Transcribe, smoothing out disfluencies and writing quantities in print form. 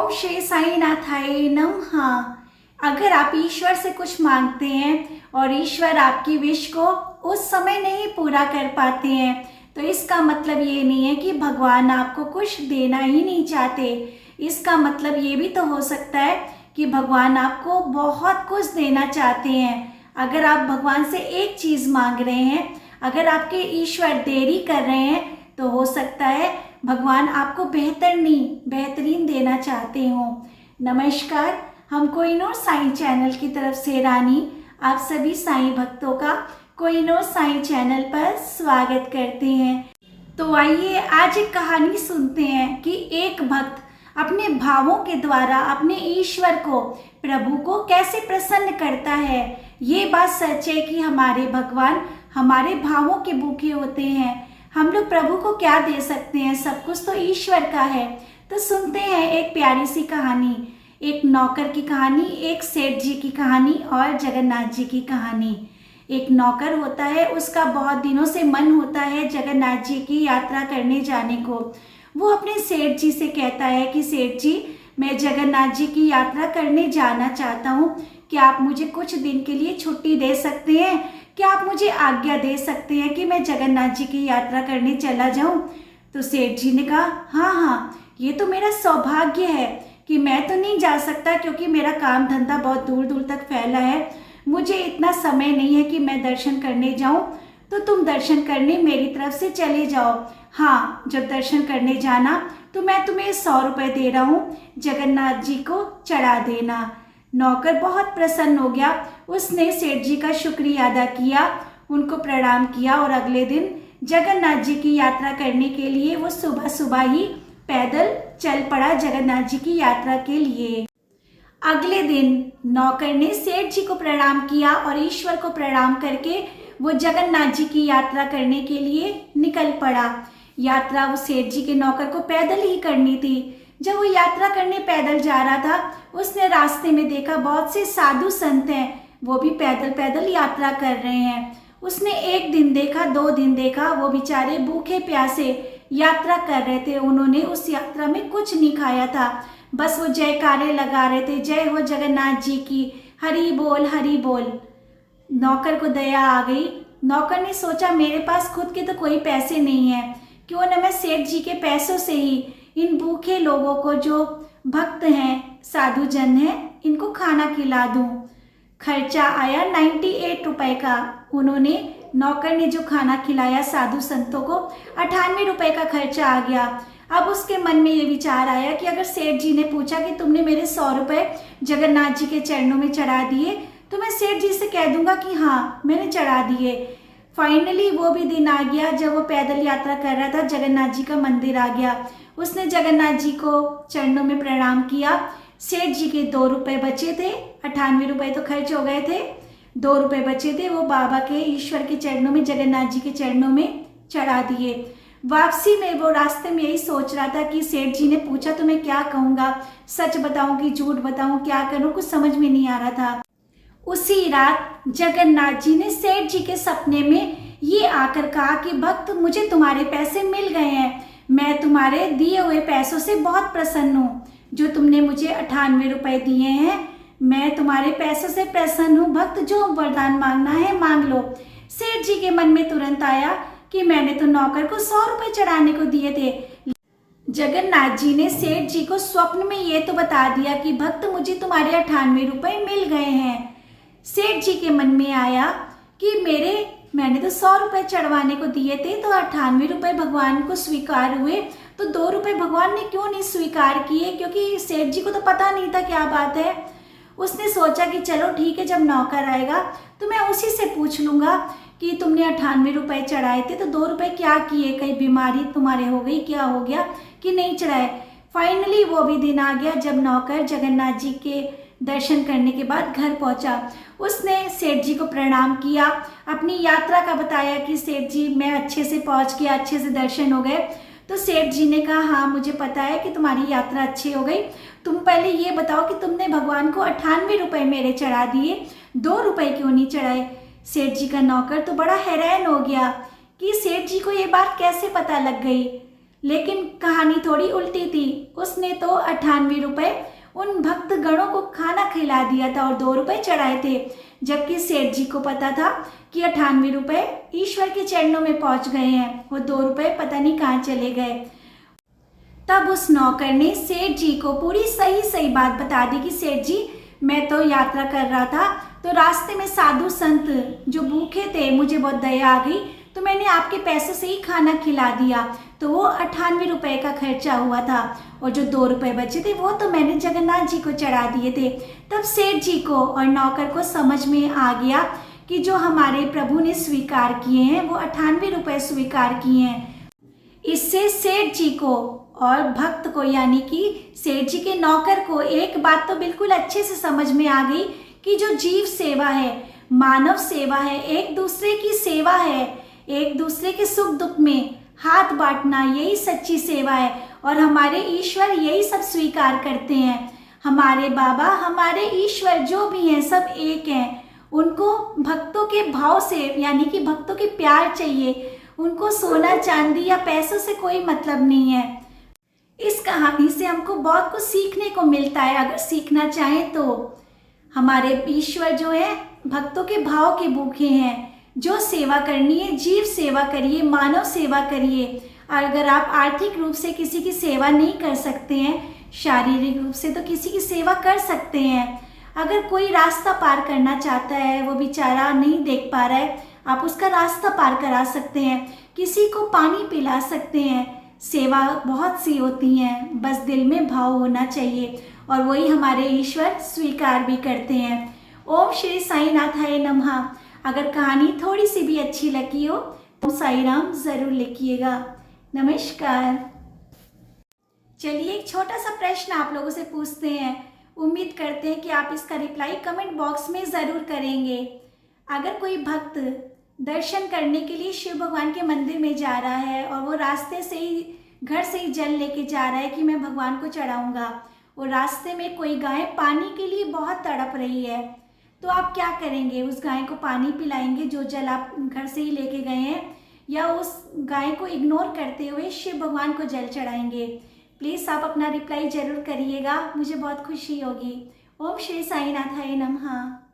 ओम श्री साईनाथाय नमः। अगर आप ईश्वर से कुछ मांगते हैं और ईश्वर आपकी विश को उस समय नहीं पूरा कर पाते हैं तो इसका मतलब ये नहीं है कि भगवान आपको कुछ देना ही नहीं चाहते। इसका मतलब ये भी तो हो सकता है कि भगवान आपको बहुत कुछ देना चाहते हैं। अगर आप भगवान से एक चीज़ मांग रहे हैं, अगर आपके ईश्वर देरी कर रहे हैं तो हो सकता है भगवान आपको बेहतरीन देना चाहते हों। नमस्कार, हम कोहिनूर साईं चैनल की तरफ से रानी आप सभी साईं भक्तों का कोहिनूर साईं चैनल पर स्वागत करते हैं। तो आइए आज एक कहानी सुनते हैं कि एक भक्त अपने भावों के द्वारा अपने ईश्वर को, प्रभु को कैसे प्रसन्न करता है। ये बात सच है कि हमारे भगवान हमारे भावों के भूखे होते हैं। हम लोग प्रभु को क्या दे सकते हैं, सब कुछ तो ईश्वर का है। तो सुनते हैं एक प्यारी सी कहानी, एक नौकर की कहानी, एक सेठ जी की कहानी और जगन्नाथ जी की कहानी। एक नौकर होता है, उसका बहुत दिनों से मन होता है जगन्नाथ जी की यात्रा करने जाने को। वो अपने सेठ जी से कहता है कि सेठ जी, मैं जगन्नाथ जी की यात्रा करने जाना चाहता हूँ, क्या आप मुझे कुछ दिन के लिए छुट्टी दे सकते हैं? क्या आप मुझे आज्ञा दे सकते हैं कि मैं जगन्नाथ जी की यात्रा करने चला जाऊं? तो सेठ जी ने कहा, हाँ, ये तो मेरा सौभाग्य है कि मैं तो नहीं जा सकता क्योंकि मेरा काम धंधा बहुत दूर दूर तक फैला है। मुझे इतना समय नहीं है कि मैं दर्शन करने जाऊं, तो तुम दर्शन करने मेरी तरफ से चले जाओ। हाँ, जब दर्शन करने जाना तो मैं तुम्हें 100 रुपये दे रहा हूँ, जगन्नाथ जी को चढ़ा देना। नौकर बहुत प्रसन्न हो गया। उसने सेठ जी का शुक्रिया अदा किया, उनको प्रणाम किया और अगले दिन जगन्नाथ जी की यात्रा करने के लिए वो सुबह सुबह ही पैदल चल पड़ा जगन्नाथ जी की यात्रा के लिए। अगले दिन नौकर ने सेठ जी को प्रणाम किया और ईश्वर को प्रणाम करके वो जगन्नाथ जी की यात्रा करने के लिए निकल पड़ा। यात्रा वो सेठ जी के नौकर को पैदल ही करनी थी। जब वो यात्रा करने पैदल जा रहा था, उसने रास्ते में देखा बहुत से साधु संत हैं, वो भी पैदल पैदल यात्रा कर रहे हैं। उसने एक दिन देखा, 2 दिन देखा, वो बेचारे भूखे प्यासे यात्रा कर रहे थे। उन्होंने उस यात्रा में कुछ नहीं खाया था, बस वो जयकारे लगा रहे थे, जय हो जगन्नाथ जी की, हरि बोल हरि बोल। नौकर को दया आ गई। नौकर ने सोचा मेरे पास खुद के तो कोई पैसे नहीं है, क्यों न मैं सेठ जी के पैसों से ही इन भूखे लोगों को, जो भक्त हैं, साधु जन हैं, इनको खाना खिला दूं। खर्चा आया 98 रुपए का। उन्होंने, नौकर ने जो खाना खिलाया साधु संतों को, 98 रुपए का खर्चा आ गया। अब उसके मन में ये विचार आया कि अगर सेठ जी ने पूछा कि तुमने मेरे 100 रुपए जगन्नाथ जी के चरणों में चढ़ा दिए, तो मैं सेठ जी से कह दूंगा कि हाँ, मैंने चढ़ा दिए। फाइनली वो भी दिन आ गया जब वो पैदल यात्रा कर रहा था, जगन्नाथ जी का मंदिर आ गया। उसने जगन्नाथ जी को चरणों में प्रणाम किया। सेठ जी के 2 रुपये बचे थे, 98 रुपये तो खर्च हो गए थे, 2 रुपये बचे थे, वो बाबा के, ईश्वर के चरणों में, जगन्नाथ जी के चरणों में चढ़ा दिए। वापसी में वो रास्ते में यही सोच रहा था कि सेठ जी ने पूछा तो मैं क्या कहूँगा, सच बताऊँ कि झूठ बताऊँ, क्या करूँ, कुछ समझ में नहीं आ रहा था। उसी रात जगन्नाथ जी ने सेठ जी के सपने में ये आकर कहा कि भक्त, मुझे तुम्हारे पैसे मिल गए हैं, मैं तुम्हारे दिए हुए पैसों से बहुत प्रसन्न हूँ। जो तुमने मुझे 98 रुपये दिए हैं, मैं तुम्हारे पैसों से प्रसन्न हूँ। भक्त, जो वरदान मांगना है मांग लो। सेठ जी के मन में तुरंत आया कि मैंने तो नौकर को 100 रुपये चढ़ाने को दिए थे। जगन्नाथ जी ने सेठ जी को स्वप्न में ये तो बता दिया कि भक्त, मुझे तुम्हारे 98 रुपये मिल गए हैं। सेठ जी के मन में आया कि मैंने तो 100 रुपये चढ़वाने को दिए थे, तो 98 रुपये भगवान को स्वीकार हुए, तो 2 रुपये भगवान ने क्यों नहीं स्वीकार किए? क्योंकि सेठ जी को तो पता नहीं था क्या बात है। उसने सोचा कि चलो ठीक है, जब नौकर आएगा तो मैं उसी से पूछ लूँगा कि तुमने 98 रुपये चढ़ाए थे तो 2 रुपये क्या किए, कहीं बीमारी तुम्हारे हो गई, क्या हो गया कि नहीं चढ़ाए। फाइनली वो भी दिन आ गया जब नौकर जगन्नाथ जी के दर्शन करने के बाद घर पहुंचा। उसने सेठ जी को प्रणाम किया, अपनी यात्रा का बताया कि सेठ जी, मैं अच्छे से पहुंच गया, अच्छे से दर्शन हो गए। तो सेठ जी ने कहा, हाँ, मुझे पता है कि तुम्हारी यात्रा अच्छी हो गई। तुम पहले ये बताओ कि तुमने भगवान को 98 रुपये मेरे चढ़ा दिए, 2 रुपये क्यों नहीं चढ़ाए? सेठ जी का नौकर तो बड़ा हैरान हो गया कि सेठ जी को ये बात कैसे पता लग गई। लेकिन कहानी थोड़ी उल्टी थी। उसने तो 98 रुपए उन भक्त गणों को खाना खिला दिया था और 2 रुपए चढ़ाए थे, जबकि सेठ जी को पता था कि 98 रुपए ईश्वर के चरणों में पहुंच गए हैं, वो 2 रुपए पता नहीं कहाँ चले गए। तब उस नौकर ने सेठ जी को पूरी सही सही बात बता दी कि सेठ जी, मैं तो यात्रा कर रहा था, तो रास्ते में साधु संत जो भूखे थे, मुझे बहुत दया आ गई, तो मैंने आपके पैसों से ही खाना खिला दिया। तो वो 98 रुपए का खर्चा हुआ था और जो 2 रुपए बचे थे वो तो मैंने जगन्नाथ जी को चढ़ा दिए थे। तब सेठ जी को और नौकर को समझ में आ गया कि जो हमारे प्रभु ने स्वीकार किए हैं वो 98 रुपए स्वीकार किए हैं। इससे सेठ जी को और भक्त को, यानी कि सेठ जी के नौकर को, एक बात तो बिल्कुल अच्छे से समझ में आ गई कि जो जीव सेवा है, मानव सेवा है, एक दूसरे की सेवा है, एक दूसरे के सुख दुख में हाथ बांटना, यही सच्ची सेवा है। और हमारे ईश्वर यही सब स्वीकार करते हैं। हमारे बाबा, हमारे ईश्वर जो भी हैं, सब एक हैं। उनको भक्तों के भाव से, यानी कि भक्तों के प्यार चाहिए। उनको सोना चांदी या पैसों से कोई मतलब नहीं है। इस कहानी से हमको बहुत कुछ सीखने को मिलता है, अगर सीखना चाहें तो। हमारे ईश्वर जो है भक्तों के भाव के भूखे हैं। जो सेवा करनी है, जीव सेवा करिए, मानव सेवा करिए। अगर आप आर्थिक रूप से किसी की सेवा नहीं कर सकते हैं, शारीरिक रूप से तो किसी की सेवा कर सकते हैं। अगर कोई रास्ता पार करना चाहता है, वो बेचारा नहीं देख पा रहा है, आप उसका रास्ता पार करा सकते हैं, किसी को पानी पिला सकते हैं। सेवा बहुत सी होती हैं, बस दिल में भाव होना चाहिए और वही हमारे ईश्वर स्वीकार भी करते हैं। ओम श्री साईं नाथाय नमः। अगर कहानी थोड़ी सी भी अच्छी लगी हो तो साईं राम ज़रूर लिखिएगा। नमस्कार। चलिए एक छोटा सा प्रश्न आप लोगों से पूछते हैं। उम्मीद करते हैं कि आप इसका रिप्लाई कमेंट बॉक्स में ज़रूर करेंगे। अगर कोई भक्त दर्शन करने के लिए शिव भगवान के मंदिर में जा रहा है और वो रास्ते से ही, घर से ही जल लेके जा रहा है कि मैं भगवान को चढ़ाऊँगा, वो रास्ते में कोई गाय पानी के लिए बहुत तड़प रही है, तो आप क्या करेंगे? उस गाय को पानी पिलाएंगे जो जल आप घर से ही लेके गए हैं, या उस गाय को इग्नोर करते हुए शिव भगवान को जल चढ़ाएंगे? प्लीज़ आप अपना रिप्लाई ज़रूर करिएगा, मुझे बहुत खुशी होगी। ओम श्री साईं नाथाय नमः।